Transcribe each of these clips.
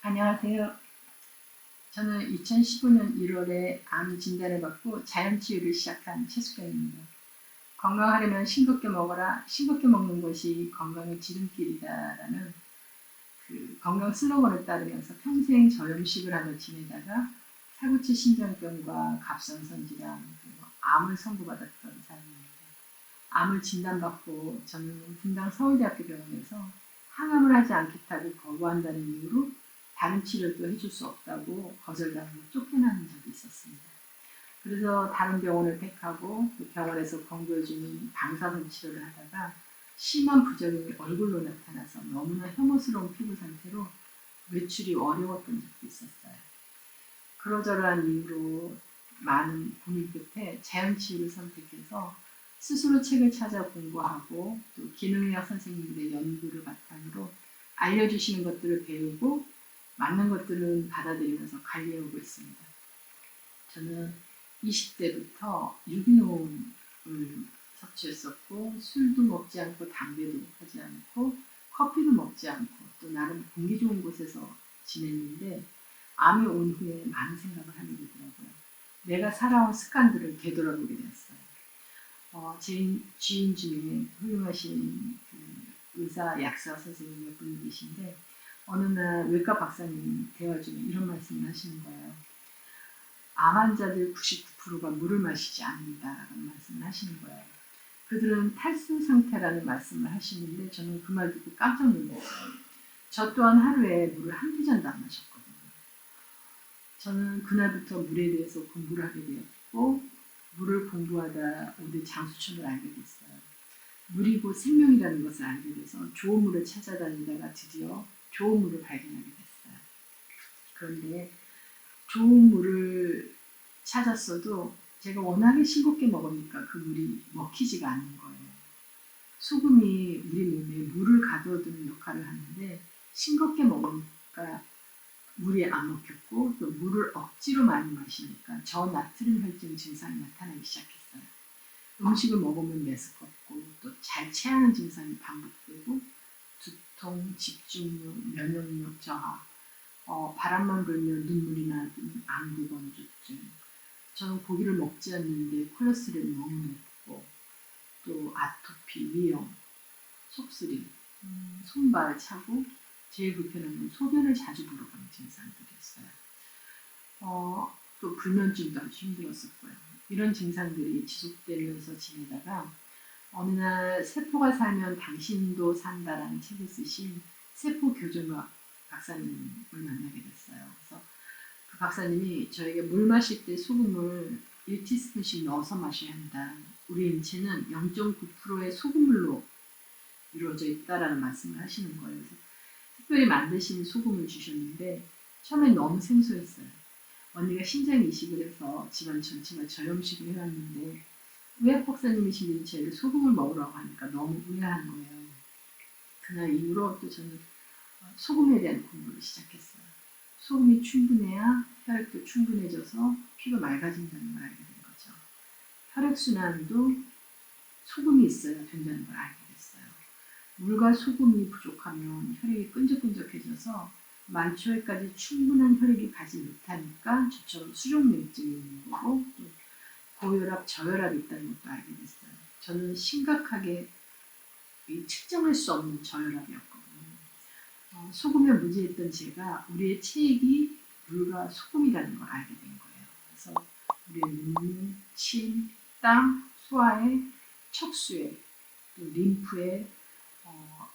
안녕하세요. 저는 2015년 1월에 암 진단을 받고 자연치유를 시작한 최숙경입니다. 건강하려면 싱겁게 먹어라. 싱겁게 먹는 것이 건강의 지름길이다라는 그 건강 슬로건을 따르면서 평생 저염식을 하며 지내다가 사구치 신장병과 갑상선 질환, 그리고 암을 선고받았던 사람입니다. 암을 진단받고 저는 분당 서울대학교 병원에서 항암을 하지 않겠다고 거부한다는 이유로 다른 치료도 해줄 수 없다고 거절당하고 쫓겨나는 적이 있었습니다. 그래서 다른 병원을 택하고 그 병원에서 권고해주는 방사선 치료를 하다가 심한 부작용이 얼굴로 나타나서 너무나 혐오스러운 피부 상태로 외출이 어려웠던 적도 있었어요. 그러저러한 이유로 많은 고민 끝에 자연치유를 선택해서 스스로 책을 찾아 공부하고 또 기능의학 선생님들의 연구를 바탕으로 알려주시는 것들을 배우고 맞는 것들은 받아들이면서 관리해오고 있습니다. 저는 20대부터 유기농을 섭취했었고 술도 먹지 않고 담배도 하지 않고 커피도 먹지 않고 또 나름 공기 좋은 곳에서 지냈는데 암이 온 후에 많은 생각을 하게 되더라고요. 내가 살아온 습관들을 되돌아보게 되었어요. 제 지인 중에 훌륭하신 그 의사, 약사 선생님 몇 분이 계신데 어느 날 외과 박사님 대화 중에 이런 말씀을 하시는 거예요. 암 환자들 99%가 물을 마시지 않는다라는 말씀을 하시는 거예요. 그들은 탈수 상태라는 말씀을 하시는데 저는 그 말 듣고 깜짝 놀랐어요. 저 또한 하루에 물을 한두 잔도 안 마셨거든요. 저는 그날부터 물에 대해서 공부를 하게 되었고 물을 공부하다 오대 장수천을 알게 됐어요. 물이 곧 생명이라는 것을 알게 돼서 좋은 물을 찾아다니다가 드디어 좋은 물을 발견하게 됐어요. 그런데 좋은 물을 찾았어도 제가 워낙에 싱겁게 먹으니까 그 물이 먹히지가 않는 거예요. 소금이 우리 몸에 물을 가둬두는 역할을 하는데 싱겁게 먹으니까 물이 안 먹혔고 또 물을 억지로 많이 마시니까 저나트륨 혈증 증상이 나타나기 시작했어요. 음식을 먹으면 메스껍고 또 잘 체하는 증상이 반복되고 두통, 집중력, 면역력 저하, 바람만 불면 눈물이 나는 안구건조증. 저는 고기를 먹지 않는데 콜레스테롤이 너무 높고 또 아토피, 위염, 속쓰림, 손발 차고 제일 불편한 건 소변을 자주 보러 가는 증상들이었어요. 또 불면증도 아주 힘들었었고요. 이런 증상들이 지속되면서 지내다가 어느 날 세포가 살면 당신도 산다라는 책을 쓰신 세포교정학 박사님을 만나게 됐어요. 그래서 그 박사님이 저에게 물 마실 때 소금을 1티스푼씩 넣어서 마셔야 한다. 우리 인체는 0.9%의 소금물로 이루어져 있다라는 말씀을 하시는 거예요. 그래서 특별히 만드신 소금을 주셨는데 처음엔 너무 생소했어요. 언니가 신장 이식을 해서 집안 전체가 저염식을 해왔는데 의학 박사님이신 저에게 소금을 먹으라고 하니까 너무 의아한 거예요. 그날 이후로 또 저는 소금에 대한 공부를 시작했어요. 소금이 충분해야 혈액도 충분해져서 피가 맑아진다는 걸 알게 된 거죠. 혈액순환도 소금이 있어야 된다는 걸 알게 됐어요. 물과 소금이 부족하면 혈액이 끈적끈적해져서 만초에까지 충분한 혈액이 가지 못하니까 저처럼 수족냉증이 있는 거고 또 고혈압, 저혈압이 있다는 것도 알게 됐어요. 저는 심각하게 측정할 수 없는 저혈압이었거든요. 소금에 무지했던 제가 우리의 체액이 물과 소금이라는 걸 알게 된 거예요. 그래서 우리의 눈물, 침, 땀, 소화에, 척수에, 또 림프에,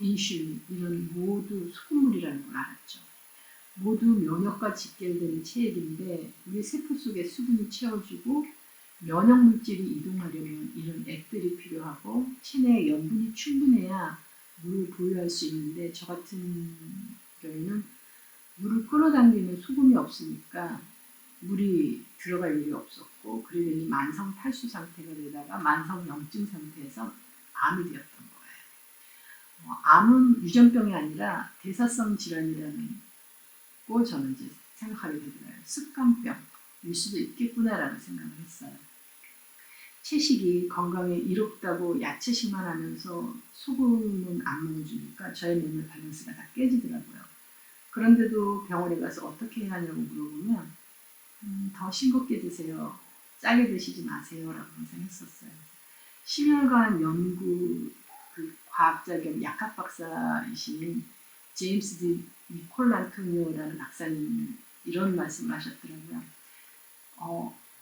인슐린 이런 모두 소금물이라는 걸 알았죠. 모두 면역과 직결되는 체액인데 우리 세포 속에 수분이 채워주고 면역 물질이 이동하려면 이런 액들이 필요하고 체내에 염분이 충분해야 물을 보유할 수 있는데 저 같은 경우는 물을 끌어당기는 소금이 없으니까 물이 들어갈 일이 없었고 그러더니 만성 탈수 상태가 되다가 만성 염증 상태에서 암이 되었던 거예요. 암은 유전병이 아니라 대사성 질환이라는 거 저는 이제 생각하게 되더라고요. 습관병일 수도 있겠구나라는 생각을 했어요. 채식이 건강에 이롭다고 야채식만 하면서 소금은 안 먹어주니까 저의 몸의 밸런스가 다 깨지더라고요. 그런데도 병원에 가서 어떻게 해야 하냐고 물어보면 더 싱겁게 드세요. 짜게 드시지 마세요라고 항상 했었어요. 심혈관 연구 그 과학자 겸 약학 박사이신 제임스 디 니콜 안토니오라는 박사님 이런 말씀을 하셨더라고요.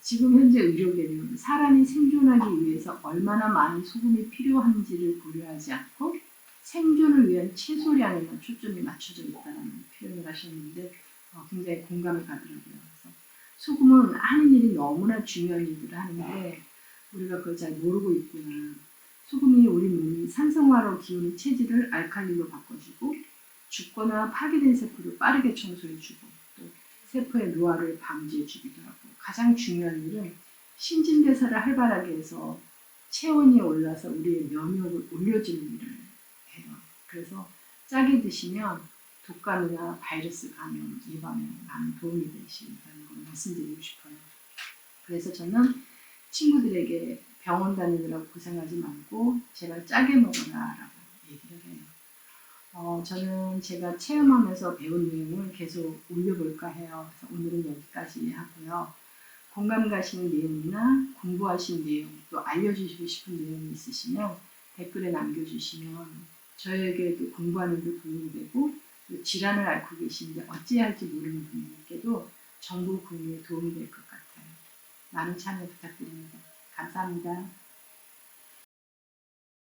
지금 현재 의료계는 사람이 생존하기 위해서 얼마나 많은 소금이 필요한지를 고려하지 않고 생존을 위한 채소량에만 초점이 맞춰져 있다는 표현을 하셨는데 굉장히 공감이 가더라고요. 그래서 소금은 하는 일이 너무나 중요한 일들을 하는데 우리가 그걸 잘 모르고 있구나. 소금이 우리 몸이 산성화로 기운의 체질을 알칼리로 바꿔주고 죽거나 파괴된 세포를 빠르게 청소해주고 또 세포의 노화를 방지해주기도 하고 가장 중요한 일은 신진대사를 활발하게 해서 체온이 올라서 우리의 면역을 올려주는 일을 해요. 그래서 짜게 드시면 독감이나 바이러스 감염 예방에 많은 도움이 되신다는 걸 말씀드리고 싶어요. 그래서 저는 친구들에게 병원 다니느라고 고생하지 말고 제발 짜게 먹어라 라고 얘기를 해요. 저는 제가 체험하면서 배운 내용을 계속 올려볼까 해요. 그래서 오늘은 여기까지 하고요. 공감 가시는 내용이나 공부하신 내용 또 알려주시고 싶은 내용이 있으시면 댓글에 남겨주시면 저에게도 공부하는 데 도움이 되고 또 질환을 앓고 계신데 어찌할지 모르는 분들께도 정보 공유에 도움이 될 것 같아요. 많은 참여 부탁드립니다. 감사합니다.